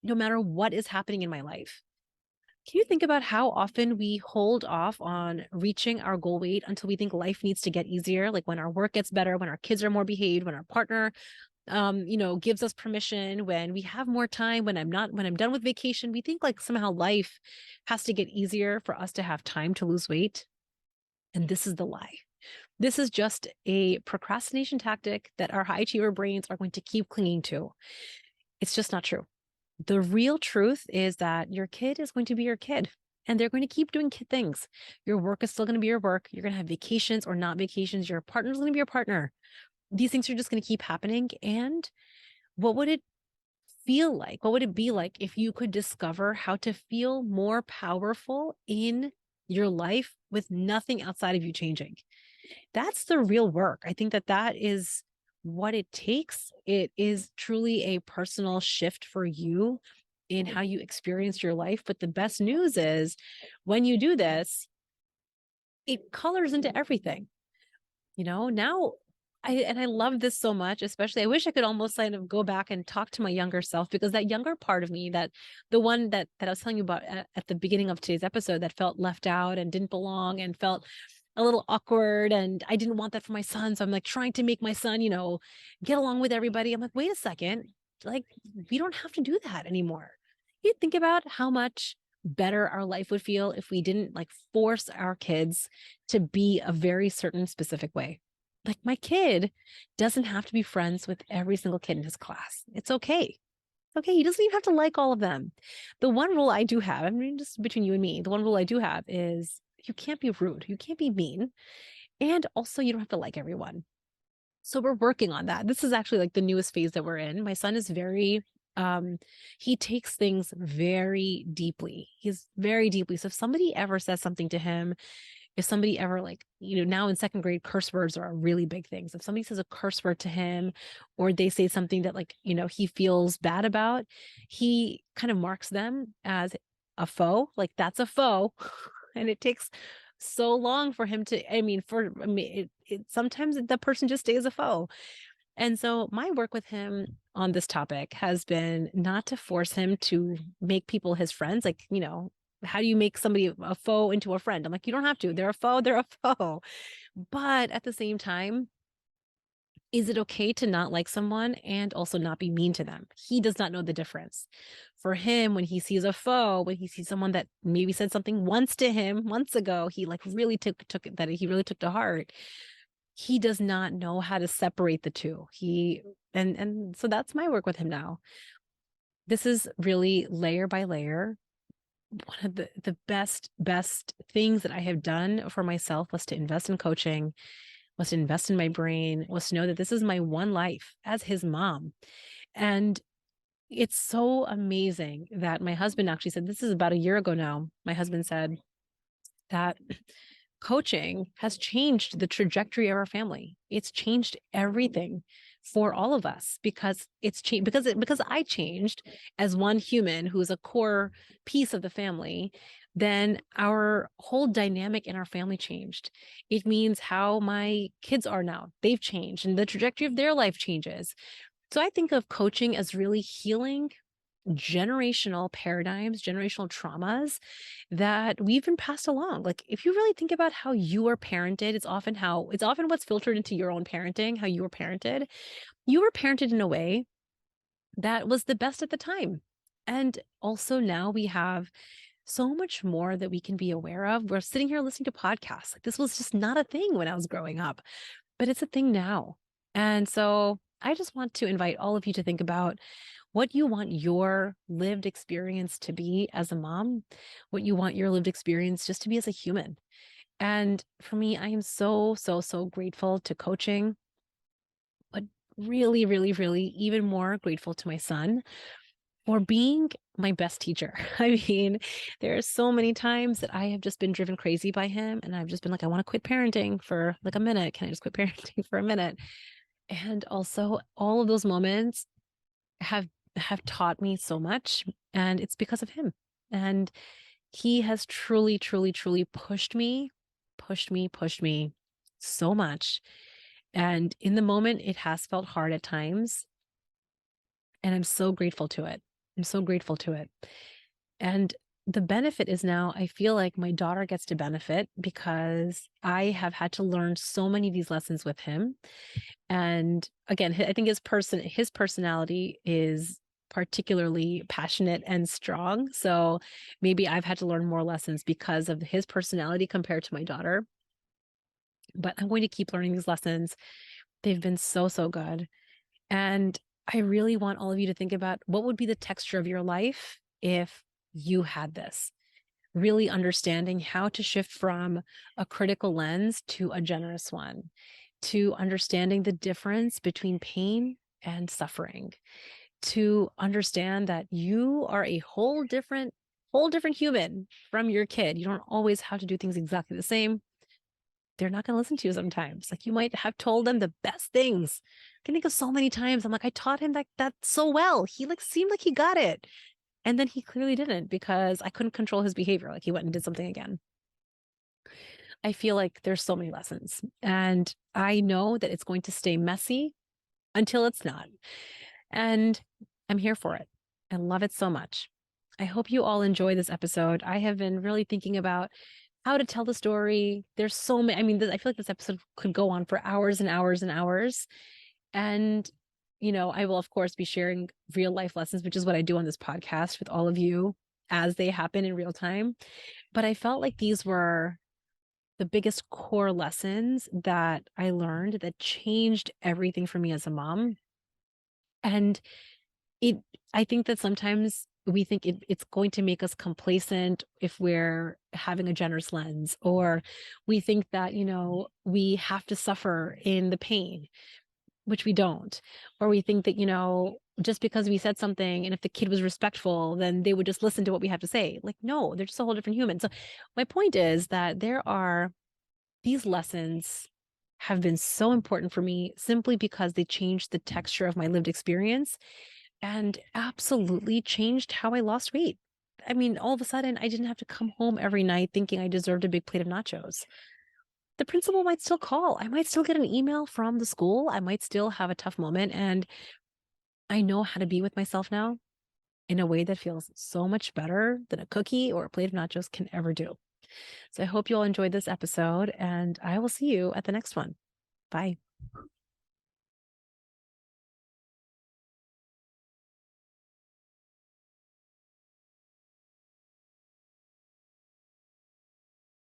no matter what is happening in my life. Can you think about how often we hold off on reaching our goal weight until we think life needs to get easier? Like when our work gets better, when our kids are more behaved, when our partner, gives us permission, when we have more time, when I'm done with vacation, we think like somehow life has to get easier for us to have time to lose weight. And this is the lie. This is just a procrastination tactic that our high achiever brains are going to keep clinging to. It's just not true. The real truth is that your kid is going to be your kid and they're going to keep doing kid things. Your work is still going to be your work. You're going to have vacations or not vacations. Your partner is going to be your partner. These things are just going to keep happening. And what would it feel like? What would it be like if you could discover how to feel more powerful in your life with nothing outside of you changing? That's the real work. I think that that is what it takes. It is truly a personal shift for you in how you experience your life. But the best news is when you do this, it colors into everything. Now I love this so much, especially I wish I could almost kind of go back and talk to my younger self, because that younger part of me, that the one that I was telling you about at the beginning of today's episode, that felt left out and didn't belong and felt a little awkward, and I didn't want that for my son. So I'm like trying to make my son, get along with everybody. I'm like, wait a second, like we don't have to do that anymore. You think about how much better our life would feel if we didn't like force our kids to be a very certain specific way. Like my kid doesn't have to be friends with every single kid in his class. It's okay. Okay, he doesn't even have to like all of them. The one rule I do have, I mean, just between you and me, the one rule I do have is you can't be rude, you can't be mean, and also you don't have to like everyone. So we're working on that. This is actually like the newest phase that we're in. My son is very he takes things very deeply. He's very deeply. So if somebody ever says something to him, if somebody ever like, now in second grade, curse words are really big things. If somebody says a curse word to him, or they say something that like, he feels bad about, he kind of marks them as a foe. Like that's a foe. And it takes so long for him to, sometimes the person just stays a foe. And so my work with him on this topic has been not to force him to make people his friends. Like, how do you make somebody a foe into a friend? I'm like, you don't have to. They're a foe, they're a foe. But at the same time, is it okay to not like someone and also not be mean to them? He does not know the difference. For him, when he sees a foe, when he sees someone that maybe said something once to him months ago, he like really took that he really took to heart. He does not know how to separate the two. And so that's my work with him now. This is really layer by layer. One of the best things that I have done for myself was to invest in coaching, was to invest in my brain, was to know that this is my one life as his mom. And it's so amazing that my husband actually said, this is about a year ago now, my husband said that coaching has changed the trajectory of our family. It's changed everything for all of us, because it's changed because I changed as one human who's a core piece of the family. Then our whole dynamic in our family changed. It means how my kids are now. They've changed and the trajectory of their life changes. So I think of coaching as really healing generational paradigms, generational traumas that we've been passed along. Like if you really think about how you were parented, it's often what's filtered into your own parenting, how you were parented. You were parented in a way that was the best at the time. And also now we have so much more that we can be aware of. We're sitting here listening to podcasts. Like this was just not a thing when I was growing up, but it's a thing now. And so I just want to invite all of you to think about what you want your lived experience to be as a mom, what you want your lived experience just to be as a human. And for me, I am so, so, so grateful to coaching, but really, really, really even more grateful to my son for being my best teacher. I mean, there are so many times that I have just been driven crazy by him, and I've just been like, I want to quit parenting for like a minute. Can I just quit parenting for a minute? And also all of those moments have taught me so much, and it's because of him. And he has truly, truly, truly pushed me so much. And in the moment, it has felt hard at times. And I'm so grateful to it. I'm so grateful to it. And the benefit is now I feel like my daughter gets to benefit because I have had to learn so many of these lessons with him. And again, I think his personality is particularly passionate and strong. So maybe I've had to learn more lessons because of his personality compared to my daughter. But I'm going to keep learning these lessons. They've been so, so good. And I really want all of you to think about what would be the texture of your life if you had this. Really understanding how to shift from a critical lens to a generous one, to understanding the difference between pain and suffering, to understand that you are a whole different human from your kid. You don't always have to do things exactly the same. They're not going to listen to you sometimes. Like you might have told them the best things. I can think of so many times. I'm like, I taught him that so well. He like seemed like he got it. And then he clearly didn't because I couldn't control his behavior. Like he went and did something again. I feel like there's so many lessons. And I know that it's going to stay messy until it's not. And I'm here for it. I love it so much. I hope you all enjoy this episode. I have been really thinking about how to tell the story. There's so many, I mean, I feel like this episode could go on for hours and hours and hours. And, I will, of course, be sharing real life lessons, which is what I do on this podcast with all of you as they happen in real time. But I felt like these were the biggest core lessons that I learned that changed everything for me as a mom. And it, I think that sometimes we think it's going to make us complacent if we're having a generous lens, or we think that, we have to suffer in the pain, which we don't. Or we think that, just because we said something and if the kid was respectful, then they would just listen to what we have to say. Like, no, they're just a whole different human. So my point is that these lessons have been so important for me simply because they changed the texture of my lived experience and absolutely changed how I lost weight. I mean, all of a sudden, I didn't have to come home every night thinking I deserved a big plate of nachos. The principal might still call. I might still get an email from the school. I might still have a tough moment. And I know how to be with myself now in a way that feels so much better than a cookie or a plate of nachos can ever do. So I hope you all enjoyed this episode, and I will see you at the next one. Bye.